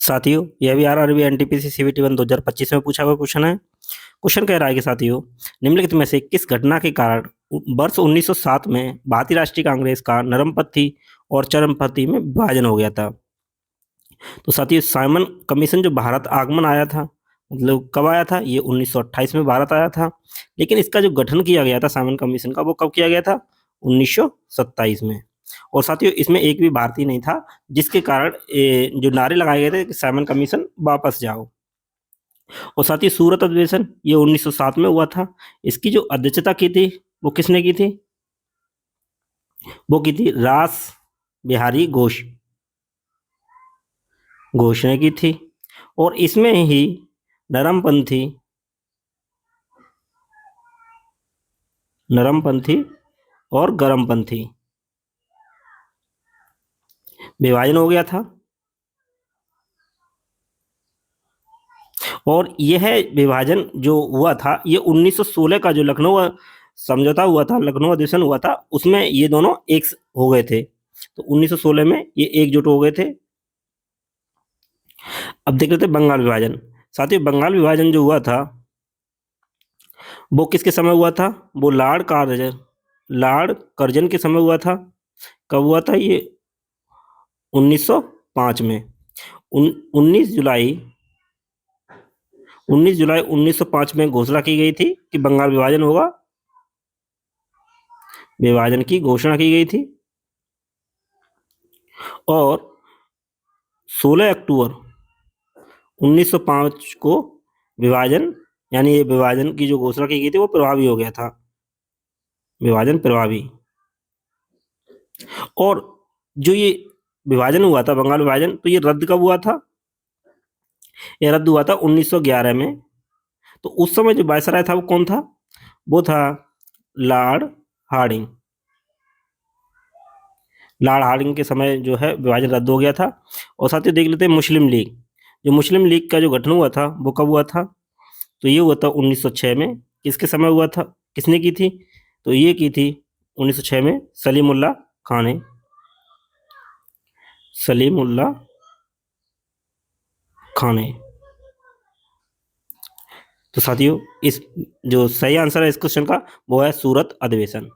साथियों, यह भी आरआरबी एनटीपीसी सीवीटी 1 2025 में पूछा हुआ क्वेश्चन है। क्वेश्चन कह रहा है कि साथियों, निम्नलिखित में से किस घटना के कारण वर्ष 1907 में भारतीय राष्ट्रीय कांग्रेस का नरमपंथी और चरमपंथी में विभाजन हो गया था। तो साथियों, साइमन कमीशन जो भारत आगमन आया था, मतलब कब आया था, ये 1928 में भारत आया था। लेकिन इसका जो गठन किया गया था साइमन कमीशन का, वो कब किया गया था? 1927 में। और साथियों, इसमें एक भी भारतीय नहीं था, जिसके कारण जो नारे लगाए गए थे कि साइमन कमीशन वापस जाओ। और साथ ही सूरत अधिवेशन ये 1907 में हुआ था। इसकी जो अध्यक्षता की थी वो किसने की थी? वो की थी रास बिहारी घोष ने की थी। और इसमें ही नरमपंथी और गरमपंथी विभाजन हो गया था। और यह विभाजन जो हुआ था, ये 1916 का जो लखनऊ समझौता हुआ था, लखनऊ अधिवेशन हुआ था, उसमें ये दोनों एक हो गए थे। तो 1916 में ये एकजुट हो गए थे। अब देख लेते बंगाल विभाजन। साथियों, बंगाल विभाजन जो हुआ था वो किसके समय हुआ था? वो लॉर्ड कर्जन के समय हुआ था। कब हुआ था ये? 1905 में। 19 जुलाई 1905 में घोषणा की गई थी कि बंगाल विभाजन होगा। विभाजन की घोषणा की गई थी। और 16 अक्टूबर 1905 को विभाजन, यानी ये विभाजन की जो घोषणा की गई थी वो प्रभावी हो गया था। विभाजन प्रभावी। और जो ये विभाजन हुआ था, बंगाल विभाजन, तो ये रद्द कब हुआ था? ये रद्द हुआ था 1911 में। तो उस समय जो वायसराय था वो कौन था? वो था लॉर्ड हार्डिंग। लॉर्ड हार्डिंग के समय जो है विभाजन रद्द हो गया था। और साथ ही देख लेते हैं मुस्लिम लीग। जो मुस्लिम लीग का जो गठन हुआ था वो कब हुआ था? तो ये हुआ था 1906 में। किसके समय हुआ था? किसने की थी? तो ये की थी 1906 में सलीमुल्लाह खान ने। सलीमुल्लाह खान ने। तो साथियों, इस जो सही आंसर है इस क्वेश्चन का वो है सूरत अधिवेशन।